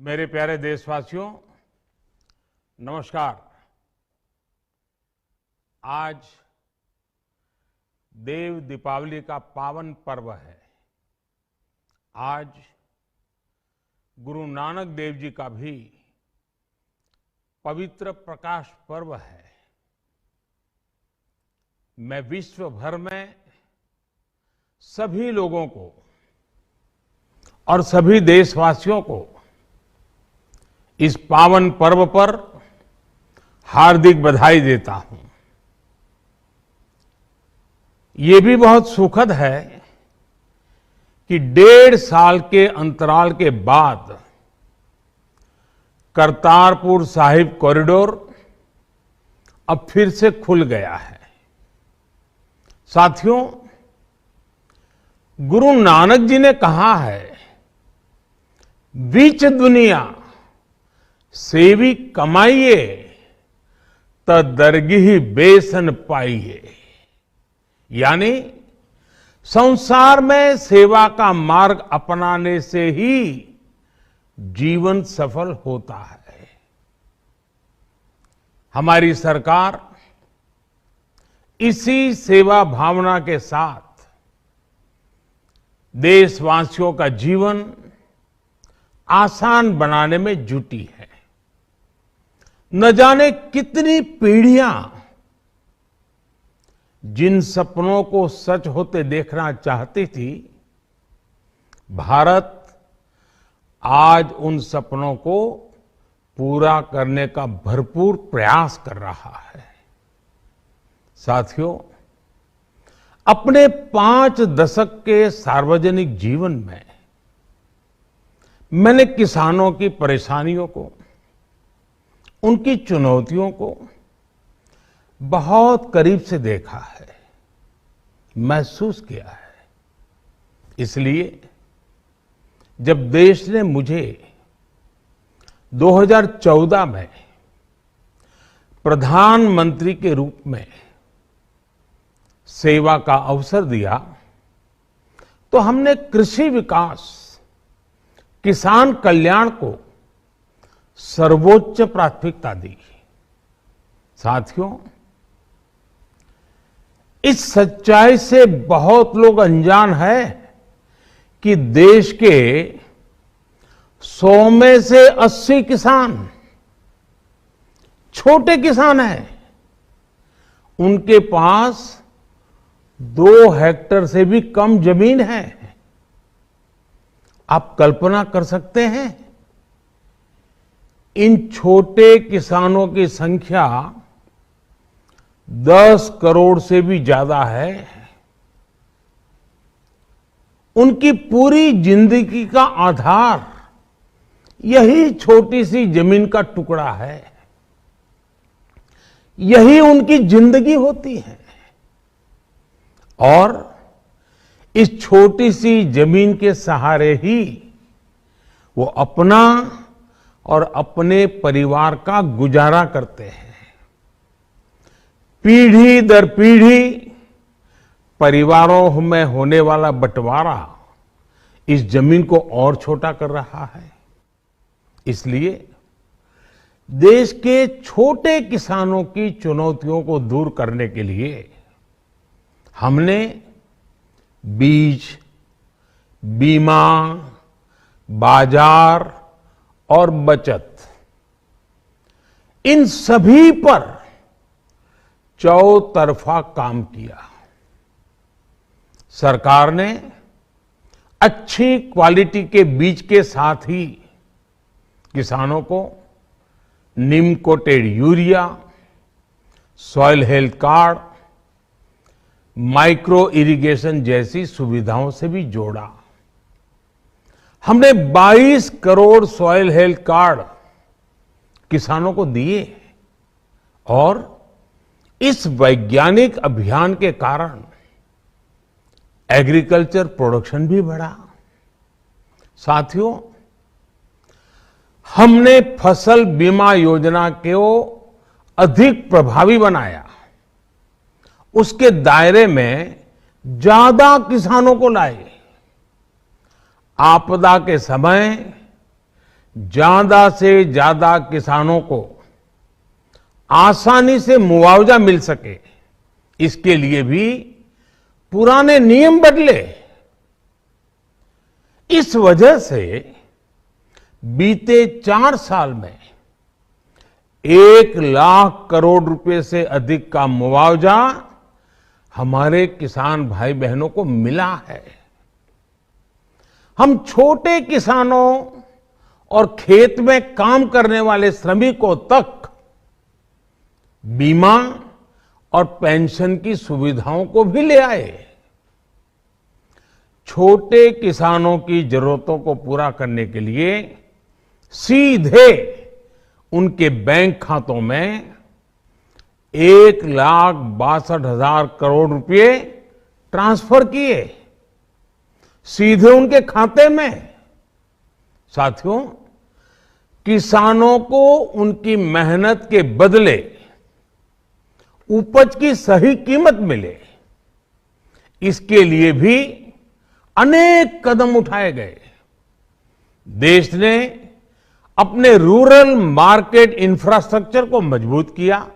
मेरे प्यारे देशवासियों, नमस्कार। आज देव दीपावली का पावन पर्व है। आज गुरु नानक देव जी का भी पवित्र प्रकाश पर्व है। मैं विश्व भर में सभी लोगों को और सभी देशवासियों को इस पावन पर्व पर हार्दिक बधाई देता हूं। ये भी बहुत सुखद है कि 1.5 साल के अंतराल के बाद करतारपुर साहिब कॉरिडोर अब फिर से खुल गया है। साथियों, गुरु नानक जी ने कहा है, बीच दुनिया सेवी कमाइए त दरगिही बेसन पाइए। यानी संसार में सेवा का मार्ग अपनाने से ही जीवन सफल होता है। हमारी सरकार इसी सेवा भावना के साथ देशवासियों का जीवन आसान बनाने में जुटी है। न जाने कितनी पीढ़ियां जिन सपनों को सच होते देखना चाहती थी, भारत आज उन सपनों को पूरा करने का भरपूर प्रयास कर रहा है। साथियों, अपने 5 दशक के सार्वजनिक जीवन में मैंने किसानों की परेशानियों को, उनकी चुनौतियों को बहुत करीब से देखा है, महसूस किया है। इसलिए जब देश ने मुझे 2014 में प्रधानमंत्री के रूप में सेवा का अवसर दिया, तो हमने कृषि विकास, किसान कल्याण को सर्वोच्च प्राथमिकता दी। साथियों, इस सच्चाई से बहुत लोग अनजान है कि देश के 100 में से 80 किसान छोटे किसान हैं। उनके पास 2 हेक्टेयर से भी कम जमीन है। आप कल्पना कर सकते हैं, इन छोटे किसानों की संख्या 10 करोड़ से भी ज्यादा है। उनकी पूरी जिंदगी का आधार यही छोटी सी जमीन का टुकड़ा है। यही उनकी जिंदगी होती है। और इस छोटी सी जमीन के सहारे ही वो अपना और अपने परिवार का गुजारा करते हैं। पीढ़ी दर पीढ़ी परिवारों में होने वाला बंटवारा इस जमीन को और छोटा कर रहा है। इसलिए देश के छोटे किसानों की चुनौतियों को दूर करने के लिए हमने बीज, बीमा, बाजार और बचत, इन सभी पर चौतरफा काम किया। सरकार ने अच्छी क्वालिटी के बीज के साथ ही किसानों को नीम coated urea, soil health card, micro irrigation जैसी सुविधाओं से भी जोड़ा। हमने 22 करोड़ सॉइल हेल्थ कार्ड किसानों को दिए और इस वैज्ञानिक अभियान के कारण एग्रीकल्चर प्रोडक्शन भी बढ़ा। साथियों, हमने फसल बीमा योजना को अधिक प्रभावी बनाया। उसके दायरे में ज्यादा किसानों को लाए। आपदा के समय ज्यादा से ज्यादा किसानों को आसानी से मुआवजा मिल सके, इसके लिए भी पुराने नियम बदले। इस वजह से बीते 4 साल में 1 लाख करोड़ रुपए से अधिक का मुआवजा हमारे किसान भाई बहनों को मिला है। हम छोटे किसानों और खेत में काम करने वाले श्रमिकों तक बीमा और पेंशन की सुविधाओं को भी ले आए। छोटे किसानों की जरूरतों को पूरा करने के लिए सीधे उनके बैंक खातों में 1,62,000 करोड़ रुपए ट्रांसफर किए, सीधे उनके खाते में। साथियों, किसानों को उनकी मेहनत के बदले उपज की सही कीमत मिले, इसके लिए भी अनेक कदम उठाए गए। देश ने अपने रूरल मार्केट इंफ्रास्ट्रक्चर को मजबूत किया।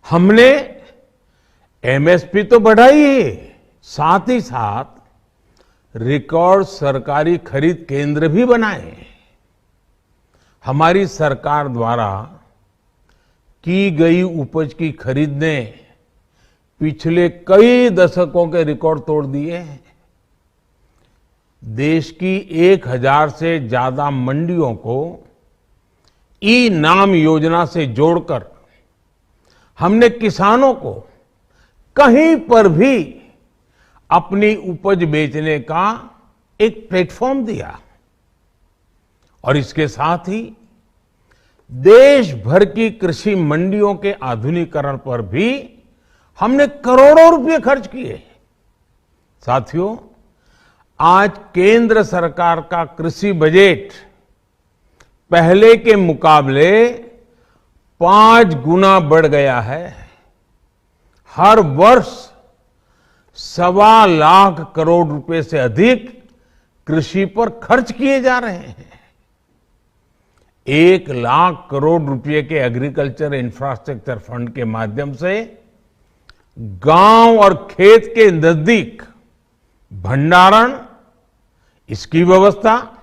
हमने एमएसपी तो बढ़ाई ही, साथ ही साथ रिकॉर्ड सरकारी खरीद केंद्र भी बनाए। हमारी सरकार द्वारा की गई उपज की खरीद ने पिछले कई दशकों के रिकॉर्ड तोड़ दिए हैं। देश की 1,000 से ज्यादा मंडियों को ई नाम योजना से जोड़कर हमने किसानों को कहीं पर भी अपनी उपज बेचने का एक प्लेटफॉर्म दिया। और इसके साथ ही देश भर की कृषि मंडियों के आधुनिकीकरण पर भी हमने करोड़ों रुपए खर्च किए। साथियों, आज केंद्र सरकार का कृषि बजट पहले के मुकाबले 5 गुना बढ़ गया है। हर वर्ष 1.25 लाख करोड़ रुपए से अधिक कृषि पर खर्च किए जा रहे हैं। 1 लाख करोड़ रुपए के एग्रीकल्चर इंफ्रास्ट्रक्चर फंड के माध्यम से गांव और खेत के नजदीक भंडारण, इसकी व्यवस्था,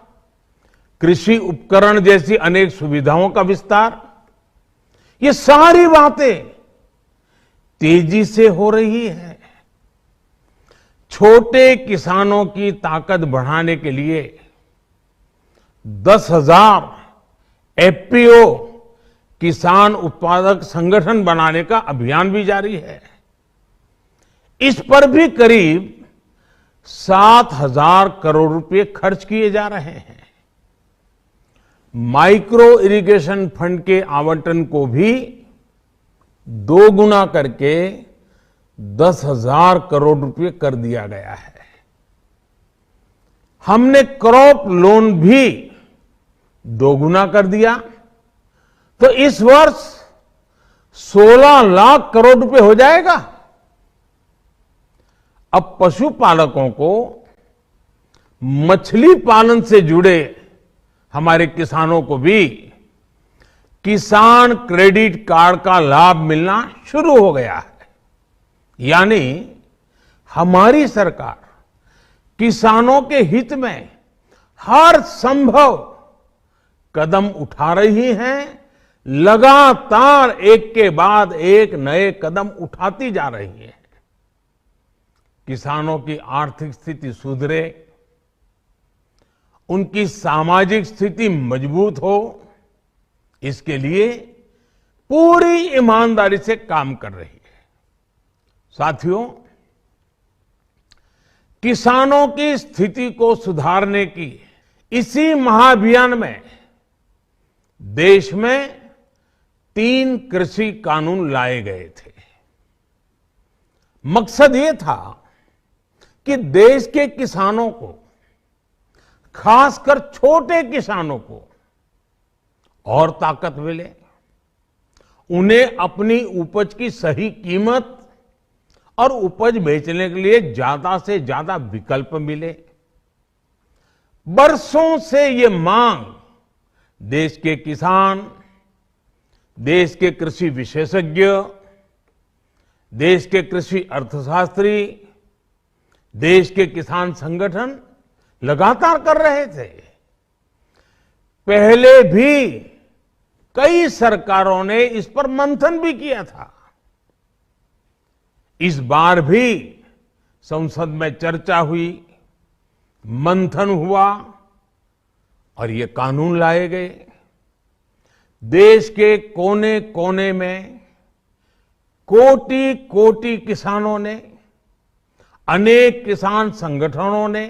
कृषि उपकरण जैसी अनेक सुविधाओं का विस्तार, ये सारी बातें तेजी से हो रही है। छोटे किसानों की ताकत बढ़ाने के लिए 10,000 एफपीओ किसान उत्पादक संगठन बनाने का अभियान भी जारी है। इस पर भी करीब 7,000 करोड़ रुपए खर्च किए जा रहे हैं। माइक्रो इरिगेशन फंड के आवंटन को भी 2 गुना करके 10,000 करोड़ रुपए कर दिया गया है। हमने क्रॉप लोन भी 2 गुना कर दिया, तो इस वर्ष 16 लाख करोड़ रुपए हो जाएगा। अब पशुपालकों को मछली पालन से जुड़े हमारे किसानों को भी किसान क्रेडिट कार्ड का लाभ मिलना शुरू हो गया है। यानी हमारी सरकार किसानों के हित में हर संभव कदम उठा रही है, लगातार एक के बाद एक नए कदम उठाती जा रही है। किसानों की आर्थिक स्थिति सुधरे, उनकी सामाजिक स्थिति मजबूत हो, इसके लिए पूरी ईमानदारी से काम कर रही है। साथियों, किसानों की स्थिति को सुधारने की इसी महाअभियान में देश में 3 कृषि कानून लाए गए थे। मकसद ये था कि देश के किसानों को, खासकर छोटे किसानों को और ताकत मिले, उन्हें अपनी उपज की सही कीमत और उपज बेचने के लिए ज्यादा से ज्यादा विकल्प मिले। बरसों से ये मांग देश के किसान, देश के कृषि विशेषज्ञ, देश के कृषि अर्थशास्त्री, देश के किसान संगठन लगातार कर रहे थे। पहले भी कई सरकारों ने इस पर मंथन भी किया था। इस बार भी संसद में चर्चा हुई, मंथन हुआ और ये कानून लाए गए। देश के कोने कोने में कोटि कोटि किसानों ने, अनेक किसान संगठनों ने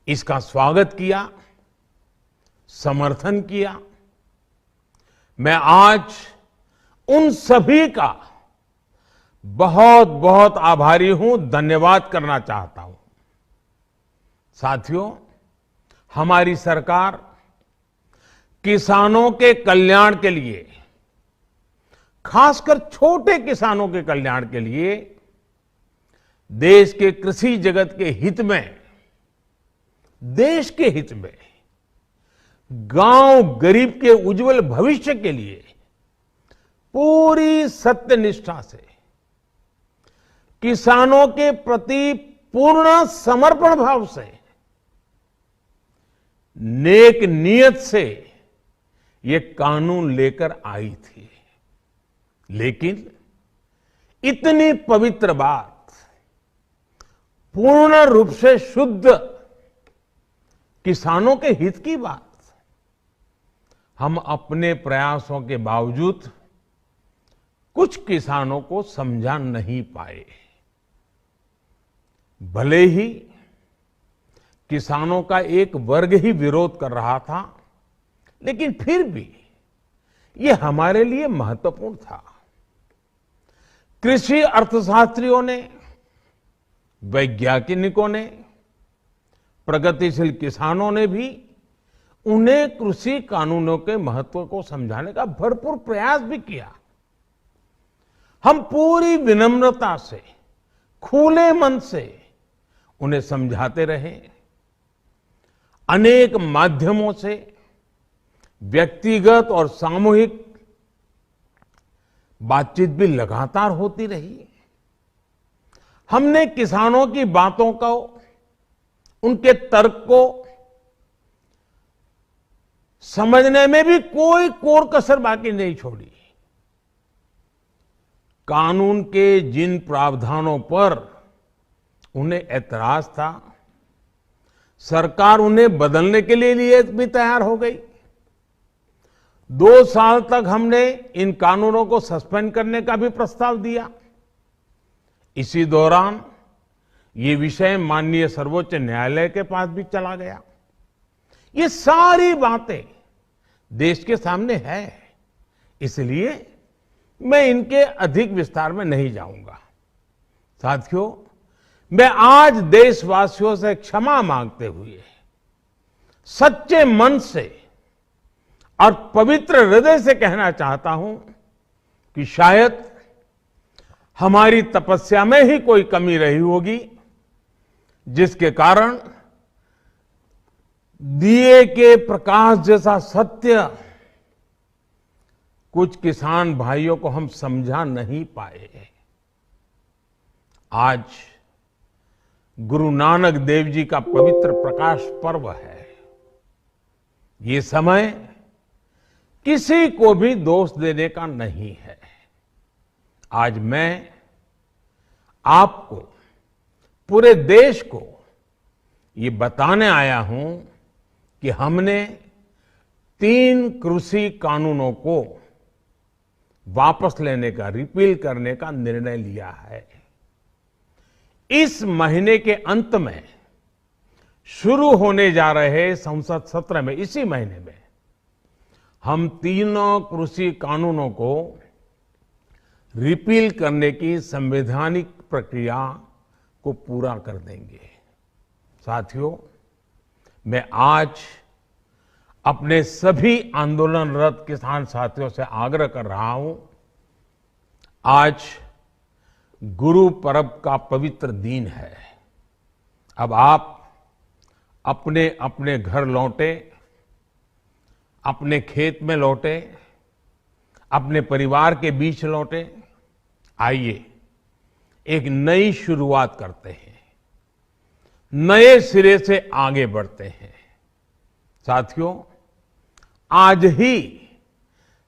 इसका स्वागत किया, समर्थन किया। मैं आज उन सभी का बहुत बहुत आभारी हूं, धन्यवाद करना चाहता हूं। साथियों, हमारी सरकार किसानों के कल्याण के लिए, खासकर छोटे किसानों के कल्याण के लिए, देश के कृषि जगत के हित में, देश के हित में, गांव गरीब के उज्जवल भविष्य के लिए पूरी सत्यनिष्ठा से, किसानों के प्रति पूर्ण समर्पण भाव से, नेक नियत से ये कानून लेकर आई थी। लेकिन इतनी पवित्र बात, पूर्ण रूप से शुद्ध किसानों के हित की बात, हम अपने प्रयासों के बावजूद कुछ किसानों को समझा नहीं पाए। भले ही किसानों का एक वर्ग ही विरोध कर रहा था, लेकिन फिर भी ये हमारे लिए महत्वपूर्ण था। कृषि अर्थशास्त्रियों ने, वैज्ञानिकों ने, प्रगतिशील किसानों ने भी उन्हें कृषि कानूनों के महत्व को समझाने का भरपूर प्रयास भी किया। हम पूरी विनम्रता से, खुले मन से उन्हें समझाते रहे। अनेक माध्यमों से व्यक्तिगत और सामूहिक बातचीत भी लगातार होती रही। हमने किसानों की बातों को, उनके तर्क को समझने में भी कोई कोर कसर बाकी नहीं छोड़ी। कानून के जिन प्रावधानों पर उन्हें ऐतराज था, सरकार उन्हें बदलने के लिए भी तैयार हो गई। 2 साल तक हमने इन कानूनों को सस्पेंड करने का भी प्रस्ताव दिया। इसी दौरान ये विषय माननीय सर्वोच्च न्यायालय के पास भी चला गया। ये सारी बातें देश के सामने है, इसलिए मैं इनके अधिक विस्तार में नहीं जाऊंगा। साथियों, मैं आज देशवासियों से क्षमा मांगते हुए सच्चे मन से और पवित्र हृदय से कहना चाहता हूं कि शायद हमारी तपस्या में ही कोई कमी रही होगी, जिसके कारण दिए के प्रकाश जैसा सत्य कुछ किसान भाइयों को हम समझा नहीं पाए। आज गुरु नानक देव जी का पवित्र प्रकाश पर्व है। ये समय किसी को भी दोष देने का नहीं है। आज मैं आपको, पूरे देश को ये बताने आया हूं कि हमने 3 कृषि कानूनों को वापस लेने का, रिपील करने का निर्णय लिया है। इस महीने के अंत में शुरू होने जा रहे संसद सत्र में, इसी महीने में, हम 3 कृषि कानूनों को रिपील करने की संवैधानिक प्रक्रिया को पूरा कर देंगे। साथियों, मैं आज अपने सभी आंदोलनरत किसान साथियों से आग्रह कर रहा हूं, आज गुरु पर्व का पवित्र दिन है। अब आप अपने अपने घर लौटे, अपने खेत में लौटे, अपने परिवार के बीच लौटे। आइए एक नई शुरुआत करते हैं, नए सिरे से आगे बढ़ते हैं। साथियों, आज ही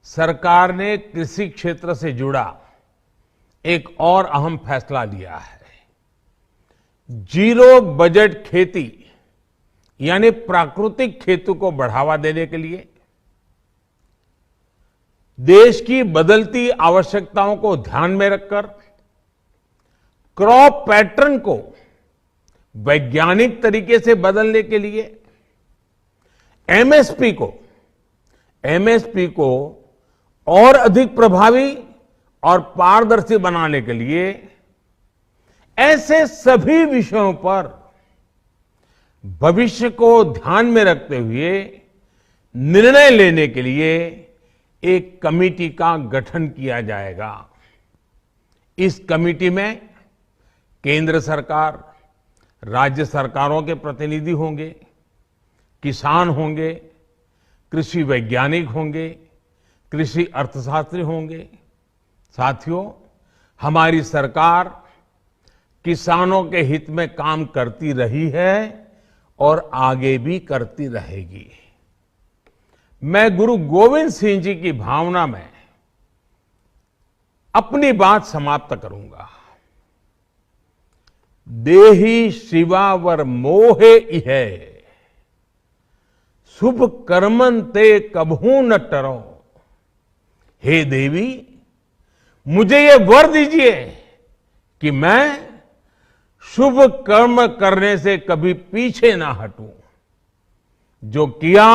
सरकार ने कृषि क्षेत्र से जुड़ा एक और अहम फैसला लिया है। जीरो बजट खेती यानी प्राकृतिक खेती को बढ़ावा देने के लिए देश की बदलती आवश्यकताओं को ध्यान में रखकर क्रॉप पैटर्न को वैज्ञानिक तरीके से बदलने के लिए एमएसपी को और अधिक प्रभावी और पारदर्शी बनाने के लिए ऐसे सभी विषयों पर भविष्य को ध्यान में रखते हुए निर्णय लेने के लिए एक कमेटी का गठन किया जाएगा। इस कमेटी में केंद्र सरकार, राज्य सरकारों के प्रतिनिधि होंगे, किसान होंगे, कृषि वैज्ञानिक होंगे, कृषि अर्थशास्त्री होंगे। साथियों, हमारी सरकार किसानों के हित में काम करती रही है और आगे भी करती रहेगी। मैं गुरु गोविंद सिंह जी की भावना में अपनी बात समाप्त करूंगा। देहि शिवावर मोहे इहे, शुभ कर्मन ते कबहू न टरो। हे देवी, मुझे ये वर दीजिए कि मैं शुभ कर्म करने से कभी पीछे ना हटूं। जो किया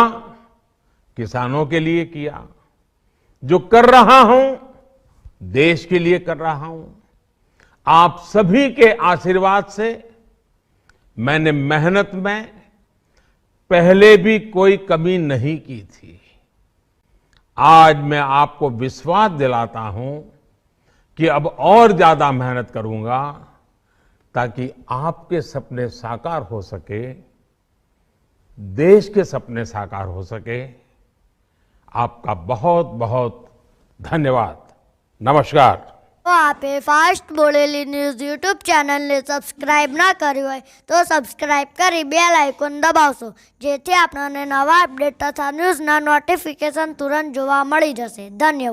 किसानों के लिए किया, जो कर रहा हूं देश के लिए कर रहा हूं। आप सभी के आशीर्वाद से मैंने मेहनत में पहले भी कोई कमी नहीं की थी। आज मैं आपको विश्वास दिलाता हूं कि अब और ज्यादा मेहनत करूंगा ताकि आपके सपने साकार हो सके, देश के सपने साकार हो सके। आपका बहुत बहुत धन्यवाद। नमस्कार। तो आपे फास्ट बोलेली न्यूज यूट्यूब चैनल ने सब्सक्राइब ना કર્યું હોય તો સબસ્ક્રાઇબ કરી બેલ આઇકોન દબાવશો, જેથી આપણને નવા અપડેટ તથા ન્યૂઝના નોટિફિકેશન તુરંત જોવા મળી જશે. ધન્યવાદ.